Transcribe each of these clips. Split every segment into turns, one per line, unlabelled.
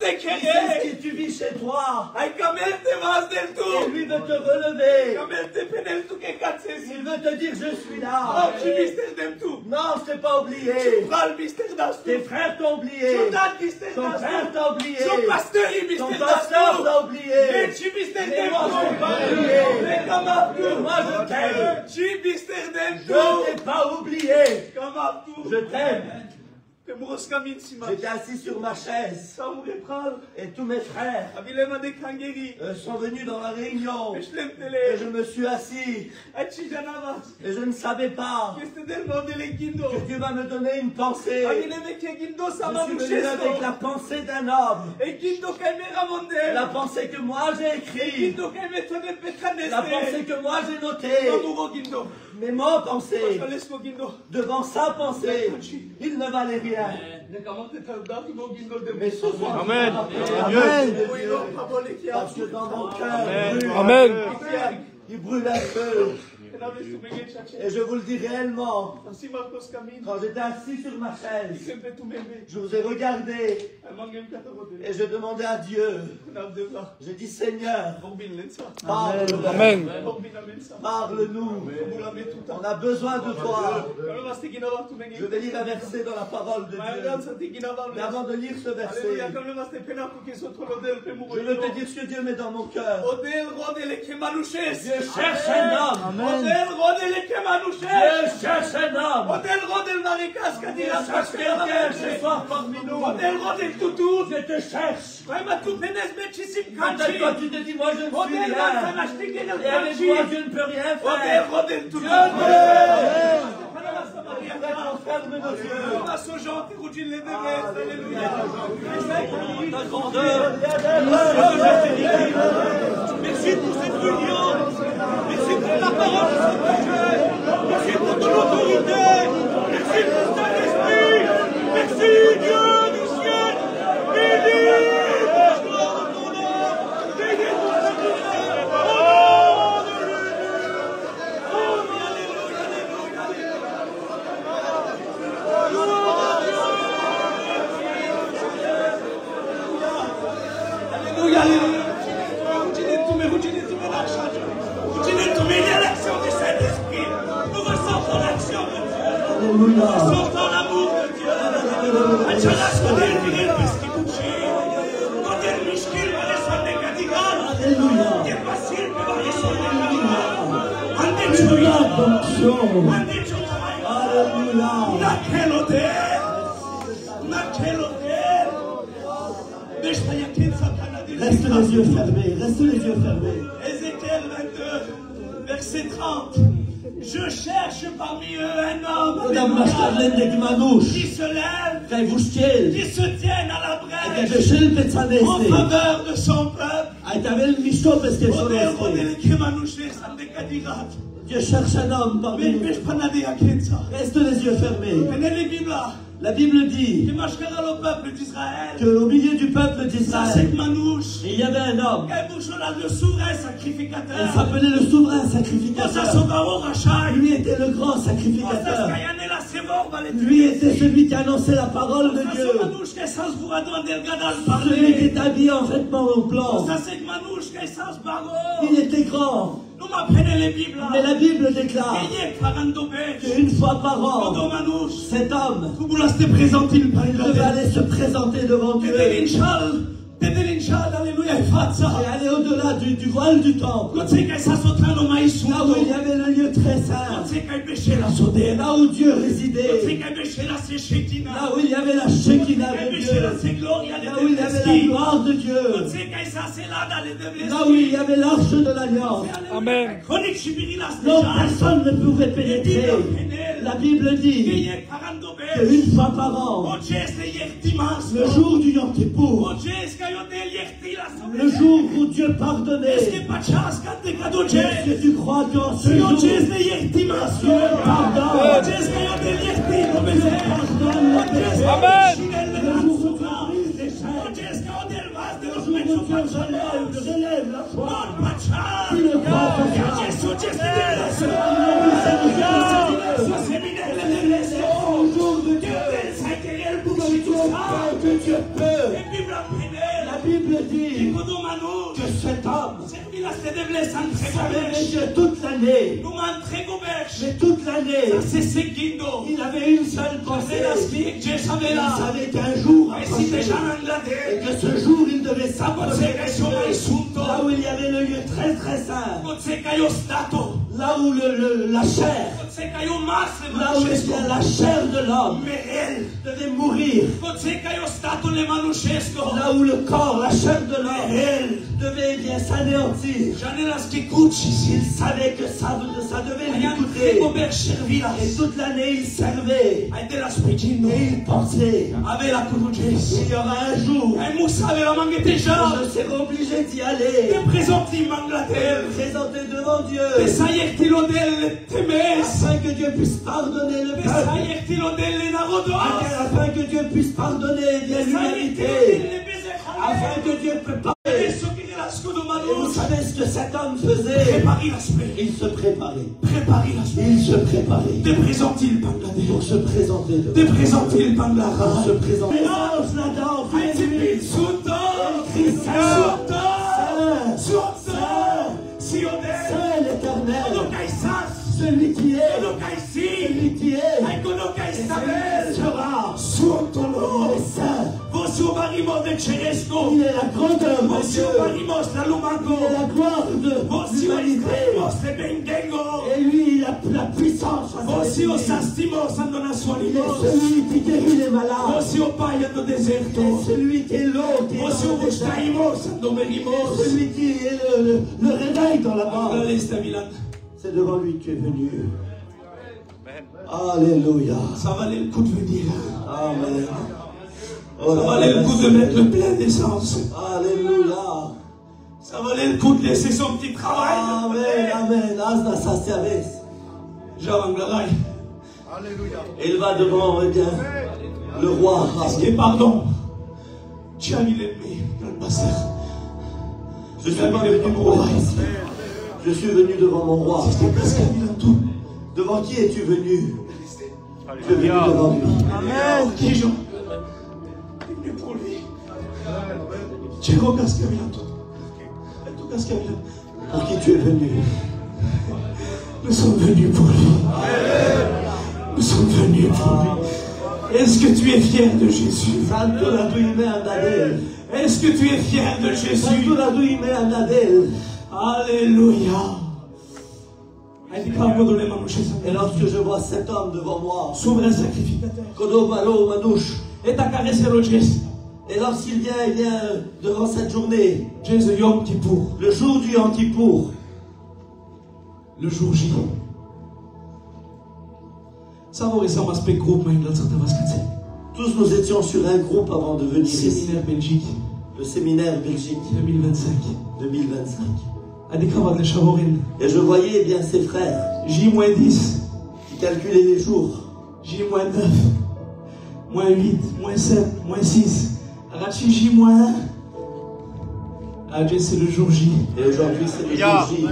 te
Il
quiere.
sait ce que tu vis chez toi.
Ay, camel te vas del
Et
tú.
lui veut te relever.
Camel te penel tu que catsesi.
Il veut te dire je suis
Oh,
là.
tu mister dem tu.
Non, je t'ai pas
Tu
oublié.
pral mister das
Tes
tu.
frères t'ont oublié.
Tu dat mister
Ton
das
frère
tu.
t'a oublié.
Son pasteur il
Ton
mister das
pasteur
tu.
t'a
Mais
oublié.
tu mister
Mais
dem
moi, je t'ai pas
tu.
oublié.
Mais comment tu.
Moi, je t'aime.
Tu mister dem
Je
tu.
t'ai pas oublié.
Comment tu.
Je t'aime.
Que mouros camin si ma.
J'étais assis sur ma chaise.
Ça mourir pral.
Et tous mes frères
Abilema de kangeri.
sont venus dans la réunion.
Et je l'aime
Et
télé.
je me suis assis.
Achi janavas.
Et je ne savais pas
Qu'est-ce del nom de l'equindo.
que Dieu va me donner une pensée.
Abilema que gindo
Je
sama
suis venu avec la pensée d'un homme.
Et gindo kaimera mondel.
La pensée que moi j'ai écrite.
Gindo kaimetone petanese.
La pensée que moi j'ai notée.
Mamuro gindo.
Mais mon pensée,
Alesko gindo.
devant sa pensée, il ne valait rien.
Ne comment te tardat mo gindo de.
Mais ce soir,
Amen.
Amen.
Oui, non, pas bon les qui a.
Parce que dans mon cœur,
Amen.
il brûle un feu.
Et
Et je vous le dis réellement,
ainsi Marcos Camino.
quand j'étais assis sur ma chaise,
Sempre tu m'aimais.
je vous ai regardé
Mangem katorote.
et je demandais à Dieu,
Nav de là.
j'ai dit Seigneur,
Borbin lensa.
parle-nous.
Amen.
Borbin amensa.
Parle-nous.
Bula metuta.
On a besoin de toi.
Quand on va se ginavar tu
Je
m'aimais.
vais lire un verset dans la parole de
Maïdan
Dieu.
sa te ginavar.
Mais avant de lire ce verset,
Alléluia, quand on va se pénar pour qu'ils soient trop l'odel, pe mourir.
je veux te dire ce que Dieu met dans mon cœur.
Odel rodel ke manouches.
Dieu cherche un homme.
Odel rodel ke manouches.
Dieu cherche un homme.
Odel rodel marikas
Dieu
kadira
cherche quelqu'un ce soir parmi nous.
Odel rodel toutou.
Je te cherche.
Vraiment tout penes bechisim
Peut-être
kanchi.
quand tu te dis, moi je ne suis
Odel
rien.
mansanashti
Et
genel
avec
kanchi.
moi je ne peux rien
Odel
faire.
rodel toutou.
Dieu veut. On ferme nos yeux.
On a ce genre qui routine les bébés. Alléluia.
Ta grandeur.
Merci pour cette union. Merci pour la parole de Saint-Péché. Merci pour ton autorité. Merci pour ton esprit. Merci Dieu du ciel. Bénis la gloire de ton nom. Bénis ton Saint-Esprit. Au nom de Jésus. Alléluia, alléluia, alléluia. Alléluia, alléluia. L'action du Saint-Esprit. Nous ressentons l'action de Dieu. Nous ressentons l'amour de Dieu. Achalas model Miguel Pesquibuchi. Model Mishkil Varesone Kadigan. Est facile de Varesone Kadigan. Ande Chuya. Ande Chuya. Naquel hôtel. Naquel hôtel. Meshtayakin Satana.
Reste les yeux fermés. Reste les yeux fermés.
Ézéchiel 22, verset 30. Je cherche parmi eux un homme qui se lève, qui se tienne à la brèche en faveur de son peuple.
Dieu cherche un homme parmi nous. Reste les yeux fermés. La Bible dit qu'au milieu du peuple d'Israël, il y avait un homme.
le souverain sacrificateur.
Il s'appelait le souverain sacrificateur. Lui était le grand sacrificateur. Lui était celui qui annonçait la parole de Dieu. Celui qui est habillé en vêtements blancs. Il était grand. Mais la Bible déclare qu'une fois par an, cet homme devait aller se présenter devant Dieu. Et aller au-delà du voile du temple. Là où il y avait le lieu très saint. Là où Dieu résidait. Là où il y avait la Shekinah de Dieu. Là où il y avait la gloire de Dieu. Là où il y avait l'arche de l'alliance.
Amen.
Non, personne ne pouvait pénétrer. La Bible dit qu'une fois par an, le jour du Yom Kippour, le jour où Dieu pardonnait, est-ce que tu crois qu'en ce jour, Dieu pardonne?
Amen.
Le jour où tu brises les chaînes, le jour où Dieu relève la foi, tu le crois pour que Dieu peut. dire que cet homme savait Dieu toute l'année. Mais toute l'année, il avait une seule pensée. Il savait qu'un jour approchait, et que ce jour il devait s'approcher là où il y avait le lieu très très saint, là où la chair, là où était la chair de l'homme devait mourir, là où le corps, la chair de l'homme devait bien s'anéantir. Il savait que ça devait lui coûter. Et toute l'année il servait et il pensait il y aura un jour où je serai obligé d'y aller, de présenter devant Dieu, afin que Dieu puisse pardonner le peuple, afin que Dieu puisse pardonner l'humanité, afin que Dieu prépare. Et vous savez ce que cet homme faisait? Il se préparait. Il se préparait pour se présenter devant Saint l'Éternel, celui qui est, sera sur ton nom. Il est la grandeur de Dieu. Il est la gloire de l'humanité. Et lui, il a la puissance. Il est celui qui guérit les malades. Et celui qui est l'eau, qui est dans le désert. Celui qui est le réveil dans la mort. C'est devant lui que tu es venu. Alléluia.
Ça valait le coup de venir.
Amen.
Ça valait le coup de mettre le plein d'essence.
Alléluia.
Ça valait le coup de laisser son petit travail.
Amen, amen. Asna Sassiaves.
Javanglarai.
Il va devant, eh bien, le roi.
Est-ce que pardon? Tu as mis l'ennemi dans le bassin.
Je suis pas venu pour roi ici. Je suis venu devant mon roi. Devant qui es-tu venu? Tu es venu devant lui.
Amen. Qui Jean? Tu es venu pour lui. Tu es venu
pour qui tu es venu?
Nous sommes venus pour lui. Nous sommes venus pour lui. Est-ce que tu es fier de Jésus? Est-ce que tu es fier de Jésus? Alléluia.
Et lorsque je vois cet homme devant moi,
souverain sacrificateur,
et lorsqu'il vient devant cette journée,
le
jour du Yom Kippour,
le jour J.
Tous nous étions sur un groupe avant de venir ici.
Séminaire Belgique.
Le séminaire Belgique 2025. Et je voyais bien ses frères
J-10
qui calculaient les jours.
J-9, -8, -7, -6. Rachi J-1. Dieu, c'est le jour J.
Et aujourd'hui, c'est le jour J.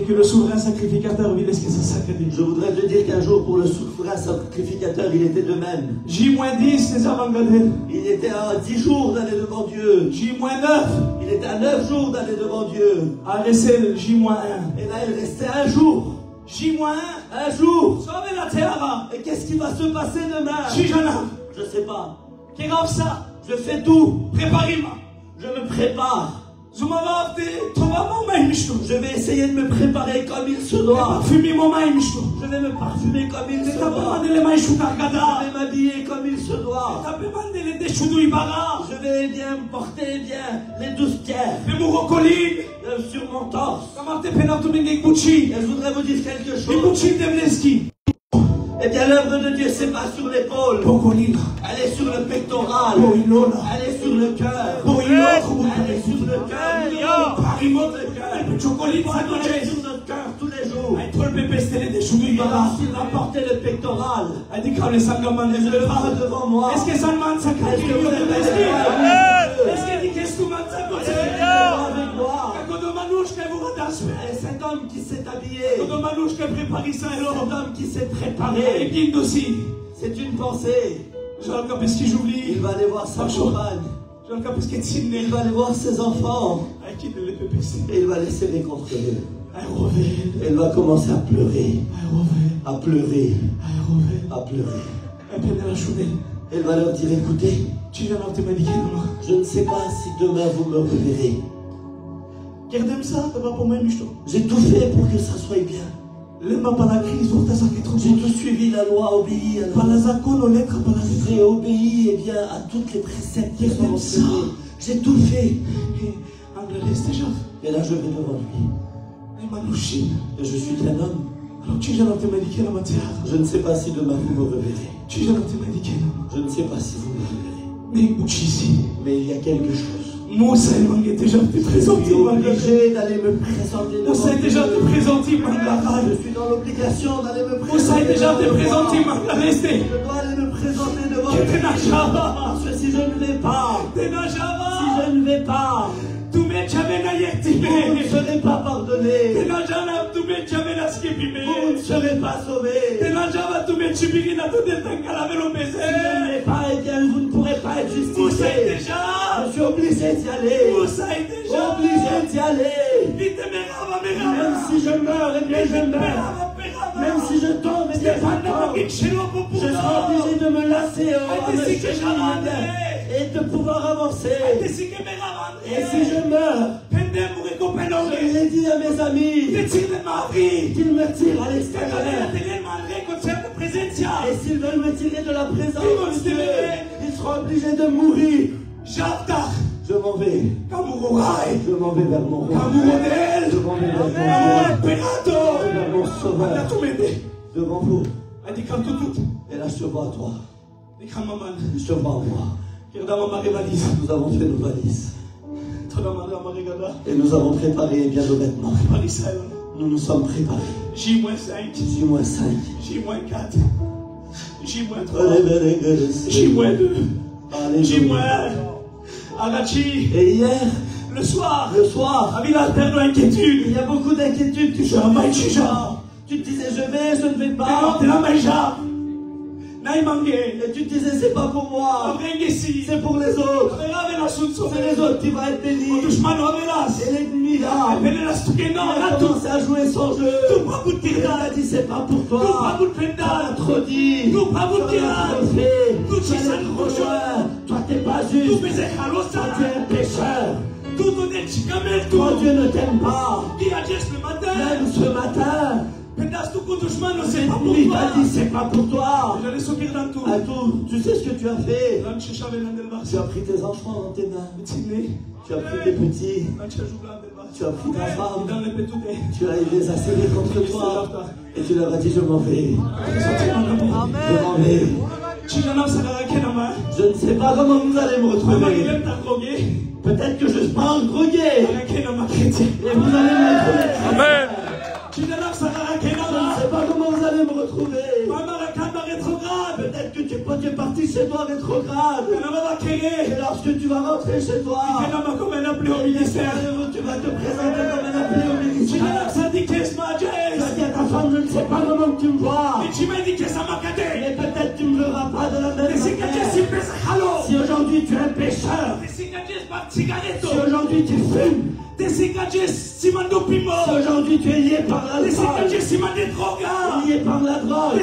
Que le souverain sacrificateur,
je voudrais te dire qu'un jour, pour le souverain sacrificateur, il était de même.
J-10, les avant-gardés.
Il était à 10 jours d'aller devant Dieu.
J-9.
Il était à 9 jours d'aller devant Dieu.
À rester le J-1.
Et là, il restait un jour.
J-1.
Un jour.
Sauver la terre.
Et qu'est-ce qui va se passer demain? Je sais pas. Je fais tout.
Préparez-moi.
Je me prépare.
Je
vais essayer de me préparer comme il se doit. Je vais me parfumer comme il se doit. Je vais m'habiller comme il se doit. Je vais bien porter les 12 pierres sur mon torse. Et je voudrais vous dire quelque chose. Eh bien, l'œuvre de Dieu, c'est pas sur l'épaule. Elle est sur le pectoral. Elle est sur le cœur. Elle est sur le cœur. Elle est sur notre cœur tous les jours. Alors, s'il va porter le pectoral, je le vois devant moi. Est-ce que vous avec moi? Et cet homme qui s'est habillé, cet homme qui s'est préparé, c'est une pensée. Il va aller voir sa compagne. Il va aller voir ses enfants. Et il va laisser les contre eux. Elle va commencer à pleurer. À pleurer. À pleurer. Elle va leur dire, écoutez, je ne sais pas si demain vous me reverrez. J'ai tout fait pour que ça soit bien. J'ai tout suivi la loi, obéi à la loi. J'ai obéi bien à toutes les préceptes qui sont enseignés. J'ai tout fait. Et là je vais devant lui. Et je suis un homme. Je ne sais pas si demain vous me reverrez. Je ne sais pas si vous me reverrez. Mais il y a quelque chose. Je suis obligé d'aller me présenter devant Dieu. Je suis dans l'obligation d'aller me présenter devant Dieu. Je dois aller me présenter devant Dieu. Parce que si je ne vais pas, vous ne serez pas pardonné. Vous ne serez pas sauvé. Si je ne vais pas, eh bien, vous ne pourrez pas être justifié. Je suis obligé d'y aller. Obligé d'y aller. Même si je meurs, eh bien je meurs. Même si je tombe, eh bien je tombe. Je serai obligé de me lasser et de pouvoir avancer. Et si je meurs, je l'ai dit à mes amis qu'ils me tirent à l'extérieur. Et s'ils veulent me tirer de la présence de Dieu, ils seront obligés de mourir. Je m'en vais. Je m'en vais vers mon roi. Je m'en vais vers mon sauveur. Devant vous. Et là, je te vois à toi. Je te vois à moi. Nous avons fait nos valises. Et nous avons préparé bien nos vêtements. Nous nous sommes préparés. J-5.
J-4. J-3. J-2. J-1. Agachi.
Et hier,
le soir,
il y a beaucoup d'inquiétudes. Tu te disais je ne vais pas. Et tu te disais c'est pas pour moi, c'est pour les autres. C'est les autres qui vont être bénis. Et l'ennemi là, il a commencé à jouer son jeu. Il a dit c'est pas pour toi. Tu as trop dit. Tu as trop fait. Tu es trop loin. Toi t'es pas juste. Toi tu es un pécheur. Toi Dieu ne t'aime pas. Même ce matin. L'ennemi t'a dit c'est pas pour toi. À tout, tu sais ce que tu as fait. Tu as pris tes enfants dans tes mains. Tu as pris tes petits. Tu as pris ta femme. Tu les as serrés contre toi. Et tu leur as dit je m'en vais. Je m'en vais. Je ne sais pas comment vous allez me retrouver. Peut-être que je parle drogué. Et vous allez me retrouver.
Amen.
Je ne sais pas comment vous allez me retrouver. Peut-être que tu es parti chez toi rétrograde. Et lorsque tu vas rentrer chez toi, tu vas te présenter comme un appelé au ministère. Tu as dit à ta femme, je ne sais pas comment tu me vois. Mais peut-être tu ne me verras pas de la même manière. Si aujourd'hui tu es un pécheur, si aujourd'hui tu fumes, si aujourd'hui tu es lié par la drogue, lié par la drogue, lié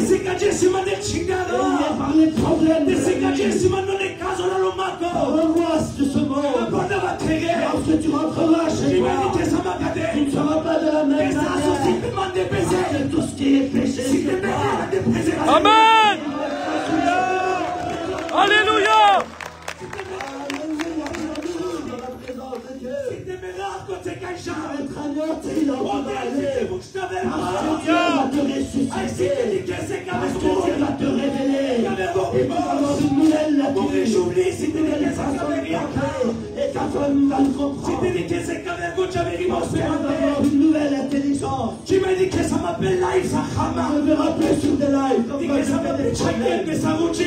par les problèmes de la vie, l'angoisse de ce monde, lorsque tu rentreras chez toi, tu ne seras pas de la même manière. Parce que tout ce qui est péché, c'est toi.
Amen. Alléluia.
Dieu va te ressusciter. Parce que Dieu va te révéler. Et tu vas avoir une nouvelle nature. Et ta femme va le comprendre. Tu vas avoir une nouvelle intelligence.
Tu m'as dit que ça m'appelle live, ça
Je ne verrai plus sur des lives comme quoi je fais des problèmes.
que ça routine.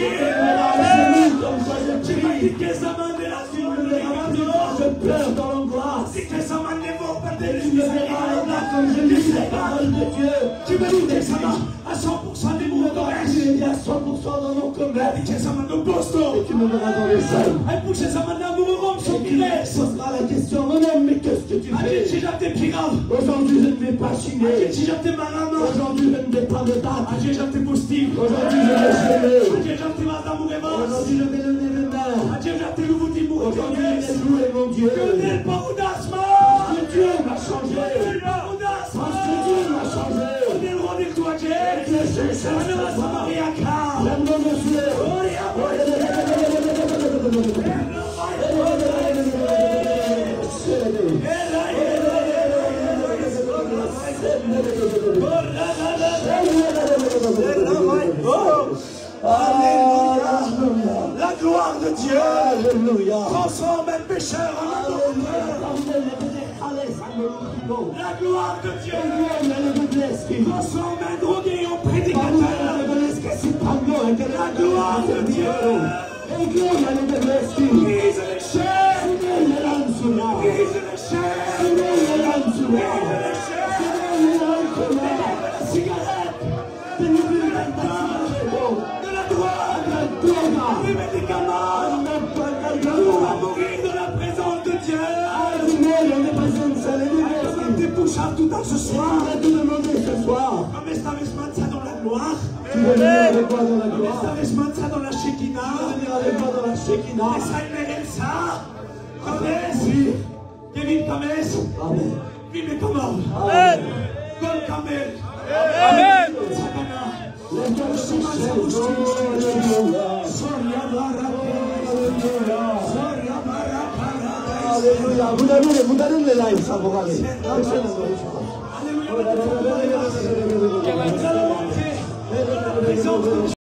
Comme quoi je
Tu m'as
prie.
dit que ça m'a de la
Tu ne verras plus quand je pleure dans l'angoisse.
C'est que ça m'a dévoré par
Et tu me verras là comme je lis la parole de Dieu.
Tu m'as dit que ça m'a
100% des mots
Il est à 100% dans mon commerce. Et tu me verras dans les salles. Et ce sera la question, mon homme, mais qu'est-ce que tu fais? Aujourd'hui je ne vais pas chiner. Aujourd'hui je ne vais pas me battre. Aujourd'hui je vais chier. Aujourd'hui je vais lever les mains. Aujourd'hui je vais louer mon Dieu. Parce que Dieu m'a changé. Parce que Dieu m'a changé.
La gloire de Dieu transforme un pécheur en amoureux. La gloire de Dieu transforme un drogué en prédicateur. La gloire de Dieu brise les chaînes. Brise les chaînes. La cigarette, de la drogue, des médicaments. On va mourir de la présence de Dieu. Des bouchards tout dans ce soir. Comme establishment ça dans la gloire.
Tu veux venir avec moi dans la gloire?
Establishment ça dans la Shekinah.
Tu veux venir avec moi dans la Shekinah?
Et ça émérite ça. Kames. Kevin Kames.
Amen.
Vive comment?
Amen.
Gol Kamel.
Amen.
Sakana.
Alléluia. Vous donnez les lives, ça va aller.
Alléluia.